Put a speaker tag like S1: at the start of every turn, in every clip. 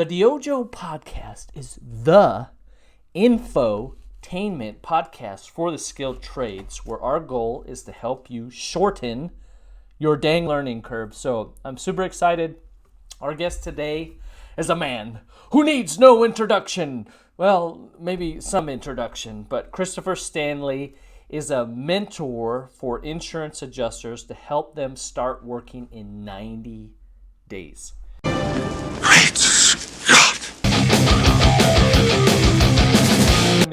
S1: The DYOJO Podcast is the infotainment podcast for the skilled trades, where our goal is to help you shorten your dang learning curve. So I'm super excited. Our guest today is a man who needs no introduction. Well, maybe some introduction, but Christopher Stanley is a mentor for insurance adjusters to help them start working in 90 days.
S2: Great Scott!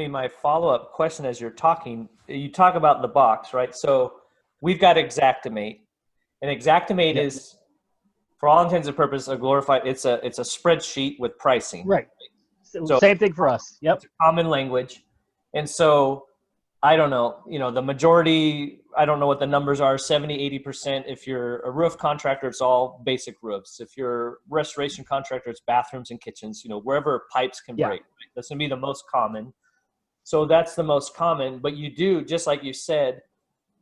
S1: My follow-up question as you're talking, you talk about the box, right? So we've got Xactimate, and Xactimate is, for all intents and purposes, a glorified. It's a spreadsheet with pricing.
S3: Right. So same thing for us. Yep.
S1: It's a common language, and so I don't know. The majority. I don't know what the numbers are. 70-80%. If you're a roof contractor, it's all basic roofs. If you're a restoration contractor, it's bathrooms and kitchens. Wherever pipes can break. Right? That's gonna be the most common. So that's the most common. But you do, just like you said,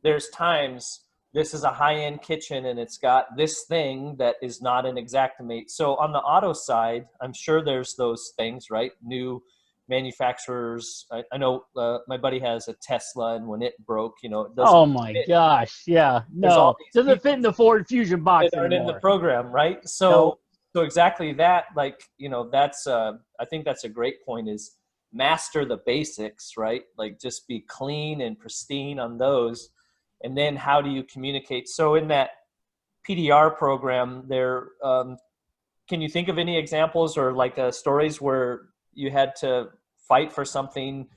S1: there's times. This is a high-end kitchen, and it's got this thing that is not an Xactimate. So on the auto side, I'm sure there's those things, right? New manufacturers. I know my buddy has a Tesla, and when it broke, it doesn't.
S3: Oh my gosh, yeah, no, doesn't fit in the Ford Fusion box
S1: that aren't
S3: anymore.
S1: In the program, right? So exactly that. That's. I think that's a great point. Is master the basics, right? Like just be clean and pristine on those. And then how do you communicate? So in that PDR program there, can you think of any examples or stories where you had to fight for something,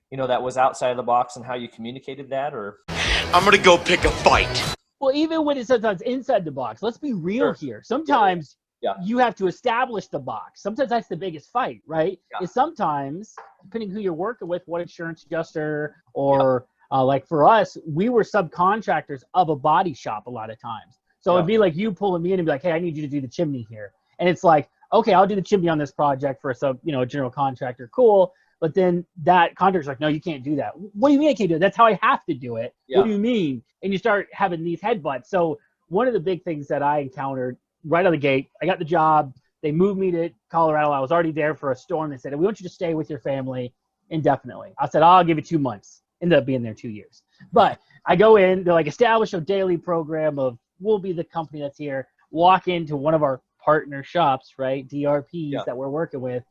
S1: that was outside of the box, and how you communicated that? Or
S2: I'm going to go pick a fight.
S3: Well, even when it's sometimes inside the box, let's be real here. Sometimes you have to establish the box. Sometimes that's the biggest fight, right? Yeah. Is sometimes, depending who you're working with, what insurance adjuster or like for us, we were subcontractors of a body shop a lot of times. So it'd be like you pulling me in and be like, hey, I need you to do the chimney here. And it's like, okay, I'll do the chimney on this project for a general contractor. Cool. But then that contractor's like, no, you can't do that. What do you mean I can't do it? That's how I have to do it. Yeah. What do you mean? And you start having these headbutts. So one of the big things that I encountered right out of the gate, I got the job. They moved me to Colorado. I was already there for a storm. They said, we want you to stay with your family indefinitely. I said, I'll give you 2 months. Ended up being there 2 years. But I go in, they're like, establish a daily program of, we'll be the company that's here. Walk into one of our partner shops, right? DRPs that we're working with.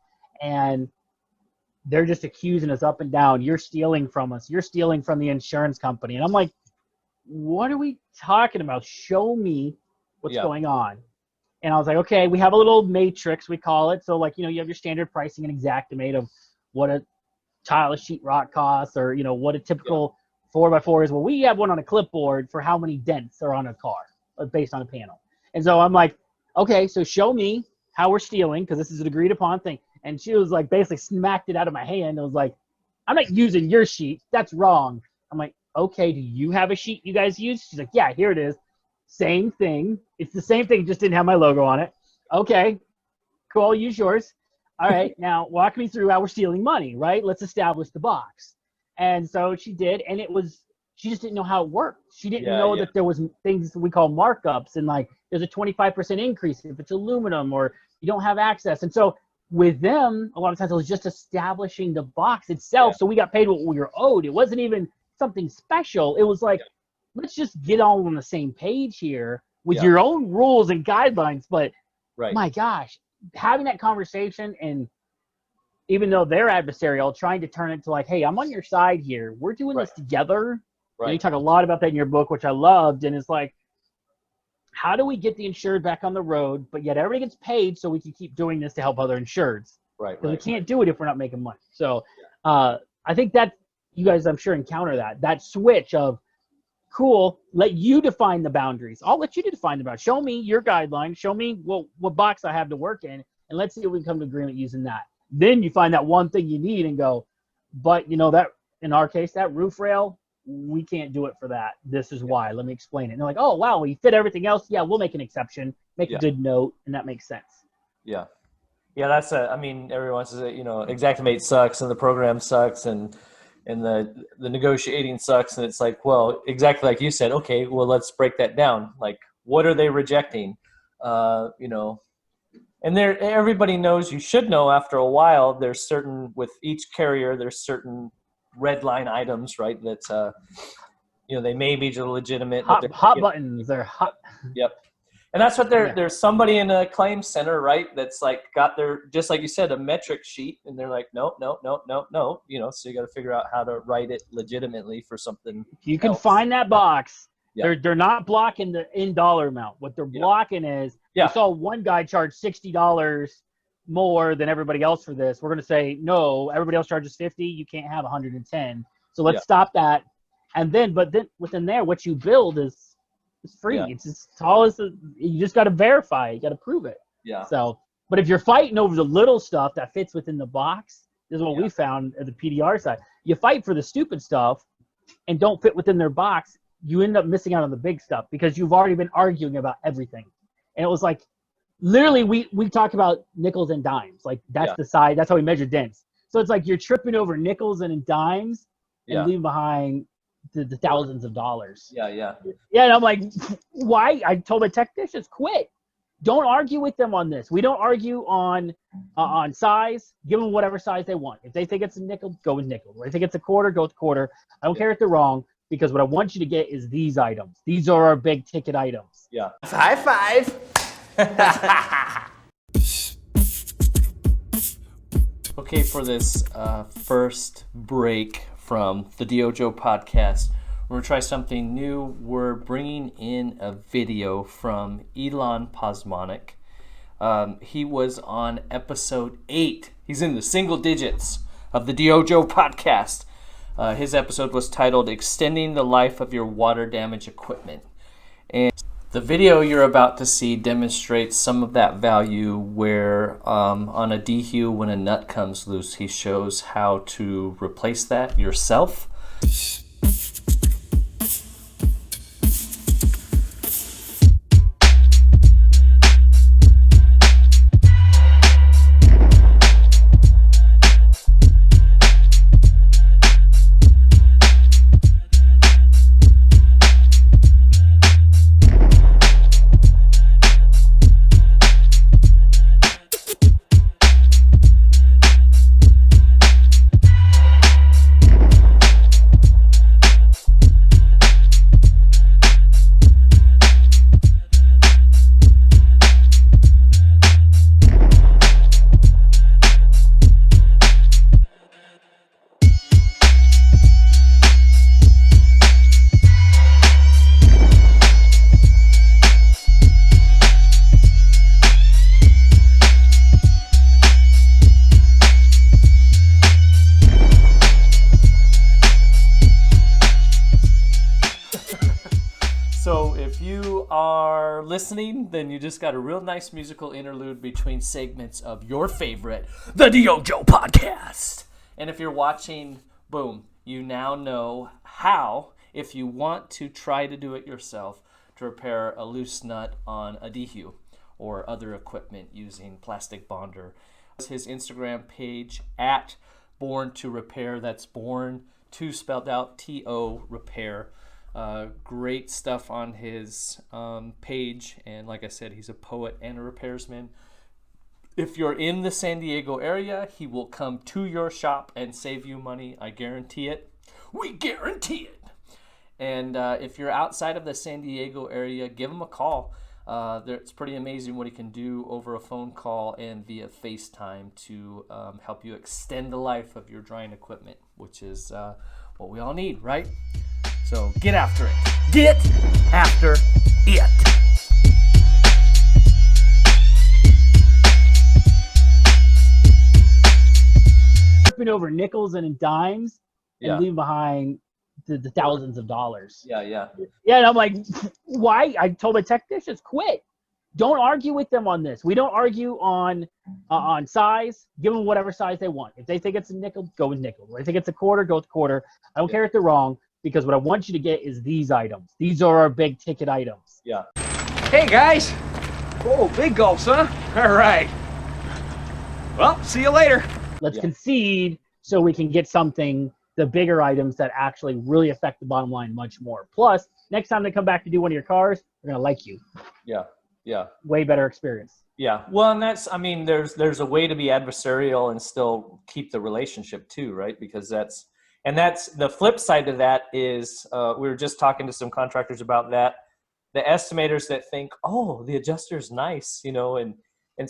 S3: And they're just accusing us up and down. You're stealing from us. You're stealing from the insurance company. And I'm like, what are we talking about? Show me what's going on. And I was like, okay, we have a little matrix, we call it. So you have your standard pricing and Xactimate of what a tile sheetrock costs, or what a typical 4x4 is. Well, we have one on a clipboard for how many dents are on a car based on a panel. And so I'm like, okay, so show me how we're stealing, because this is an agreed upon thing. And she was like, basically smacked it out of my hand. I was like, I'm not using your sheet. That's wrong. I'm like, okay, do you have a sheet you guys use? She's like, yeah, here it is. Same thing. It's the same thing, just didn't have my logo on it. Okay, cool, I'll use yours. All right, now walk me through how we're stealing money, right? Let's establish the box. And so she did, and she just didn't know how it worked. She didn't know that there was things we call markups, and there's a 25% increase if it's aluminum or you don't have access. And so with them, a lot of times it was just establishing the box itself. So we got paid what we were owed. It wasn't even something special. It was like, let's just get all on the same page here with your own rules and guidelines. But my gosh, having that conversation, and even though they're adversarial, trying to turn it to like, hey, I'm on your side here. We're doing this together. And you talk a lot about that in your book, which I loved. And it's like, how do we get the insured back on the road, but yet everybody gets paid so we can keep doing this to help other insureds? Because we can't do it if we're not making money. So I think that you guys, I'm sure, encounter that switch of, cool, let you define the boundaries. I'll let you define the boundaries. Show me your guidelines. Show me what box I have to work in, and let's see if we can come to agreement using that. Then you find that one thing you need and go, but that in our case, that roof rail, we can't do it for that. This is why. Let me explain it. And they're like, oh, wow, we fit everything else. Yeah, we'll make an exception, make a good note, and that makes sense.
S1: Yeah. Yeah, that's everyone says that, Xactimate sucks and the program sucks and the negotiating sucks. And it's like, well, exactly like you said, okay, well, let's break that down. Like, what are they rejecting? And everybody knows, you should know after a while, there's certain, with each carrier, there's certain red line items, right? That's, they may be legitimate.
S3: Hot buttons. They're hot.
S1: Yep. And that's what there's somebody in a claims center, right? That's like got their, just like you said, a metric sheet, and they're like, no. So you got to figure out how to write it legitimately for something.
S3: You can find that box.
S1: Yeah.
S3: They're not blocking the in dollar amount. What they're blocking is, I saw one guy charge $60 more than everybody else for this. We're going to say, no, everybody else charges 50. You can't have 110. So let's stop that. And then, but then within there, what you build is free.
S1: Yeah.
S3: It's as tall as you just got to verify. You got to prove it.
S1: Yeah.
S3: So, but if you're fighting over the little stuff that fits within the box, this is what we found at the PDR side. You fight for the stupid stuff and don't fit within their box, you end up missing out on the big stuff because you've already been arguing about everything. And it was like, literally, we talk about nickels and dimes. Like, that's the side. That's how we measure dents. So it's like you're tripping over nickels and dimes and leaving behind the thousands of dollars.
S1: Yeah.
S3: And I'm like, why? I told my technicians, quit. Don't argue with them on this. We don't argue on size. Give them whatever size they want. If they think it's a nickel, go with nickel. If they think it's a quarter, go with quarter. I don't care if they're wrong, because what I want you to get is these items. These are our big ticket items.
S1: Yeah.
S4: High five.
S1: Okay, for this first break from the DYOJO Podcast, we're going to try something new. We're bringing in a video from Elon Posmonic. He was on episode 8. He's in the single digits of the DYOJO Podcast. His episode was titled Extending the Life of Your Water Damage Equipment. And the video you're about to see demonstrates some of that value where on a DHU, when a nut comes loose, he shows how to replace that yourself. So if you are listening, then you just got a real nice musical interlude between segments of your favorite, the DYOJO Podcast. And if you're watching, boom, you now know how, if you want to try to do it yourself, to repair a loose nut on a DHU or other equipment using plastic bonder. His Instagram page, at Born to Repair. That's Born to spelled out T-O Repair. Great stuff on his page, and like I said, he's a poet and a repairsman. If you're in the San Diego area, he will come to your shop and save you money. I guarantee it. We guarantee it. And if you're outside of the San Diego area, give him a call. It's pretty amazing what he can do over a phone call and via FaceTime to help you extend the life of your drying equipment, which is what we all need, right? So get after it. Get after it.
S3: Tripping over nickels and dimes and leaving behind the thousands of dollars.
S1: Yeah.
S3: And I'm like, why? I told my technicians, quit. Don't argue with them on this. We don't argue on size. Give them whatever size they want. If they think it's a nickel, go with nickel. If they think it's a quarter, go with quarter. I don't care if they're wrong, because what I want you to get is these items. These are our big ticket items.
S1: Yeah.
S4: Hey guys. Oh, big gulps, huh? All right. Well, see you later.
S3: Let's concede so we can get something, the bigger items that actually really affect the bottom line much more. Plus, next time they come back to do one of your cars, they're going to like you.
S1: Yeah. Yeah.
S3: way better experience.
S1: Yeah. Well, and that's, I mean, there's a way to be adversarial and still keep the relationship too, right? Because that's the flip side of that is, we were just talking to some contractors about that. The estimators that think, oh, the adjuster's nice, and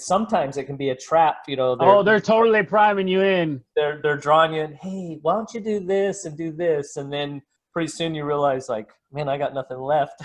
S1: sometimes it can be a trap,
S3: They're totally priming you in.
S1: They're drawing you in, hey, why don't you do this and do this? And then pretty soon you realize, like, man, I got nothing left.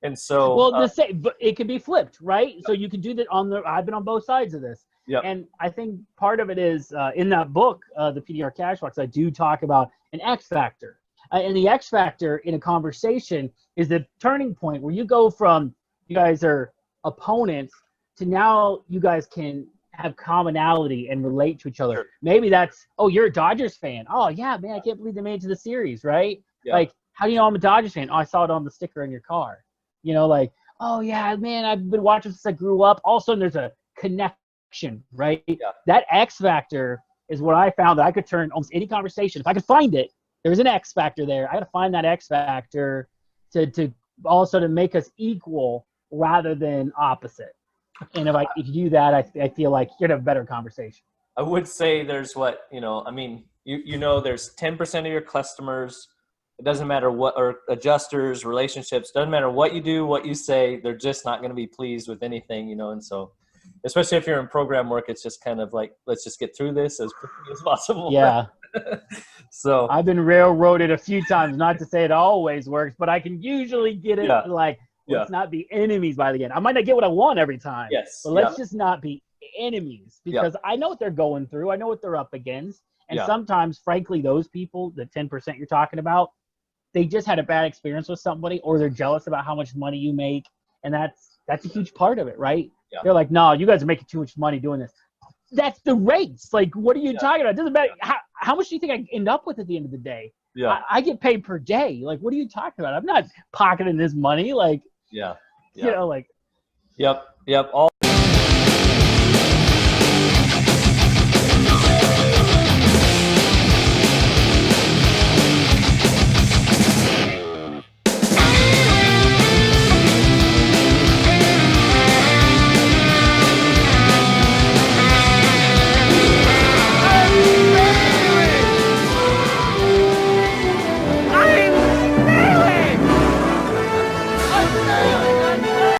S1: And so,
S3: well, but it can be flipped, right? So you can do that I've been on both sides of this.
S1: Yep.
S3: And I think part of it is in that book, the PDR Cash Box, I do talk about an X factor. And the X factor in a conversation is the turning point where you go from you guys are opponents to now you guys can have commonality and relate to each other.
S1: Sure.
S3: Maybe that's, oh, you're a Dodgers fan. Oh, yeah, man, I can't believe they made it to the series, right?
S1: Yeah.
S3: Like, how do you know I'm a Dodgers fan? Oh, I saw it on the sticker in your car. Like, oh, yeah, man, I've been watching since I grew up. All of a sudden, there's a connection, right? Yeah. That X factor is what I found that I could turn almost any conversation. If I could find it, there's an X factor there. I got to find that X factor to also to make us equal rather than opposite. And if you do that, I feel like you're going to have a better conversation.
S1: I would say there's there's 10% of your customers. It doesn't matter what, or adjusters, relationships, doesn't matter what you do, what you say, they're just not going to be pleased with anything, and so, especially if you're in program work, it's just kind of like, let's just get through this as quickly as possible.
S3: Yeah.
S1: So
S3: I've been railroaded a few times, not to say it always works, but I can usually get it let's not be enemies by the end. I might not get what I want every time.
S1: Yes.
S3: But let's just not be enemies because I know what they're going through. I know what they're up against. And sometimes, frankly, those people, the 10% you're talking about, they just had a bad experience with somebody, or they're jealous about how much money you make. And that's a huge part of it, right? Yeah. They're like, no, you guys are making too much money doing this. That's the rates. Like, what are you talking about? It doesn't matter. How much do you think I end up with at the end of the day? Yeah. I get paid per day. Like, what are you talking about? I'm not pocketing this money. Like,
S1: Yep.
S3: All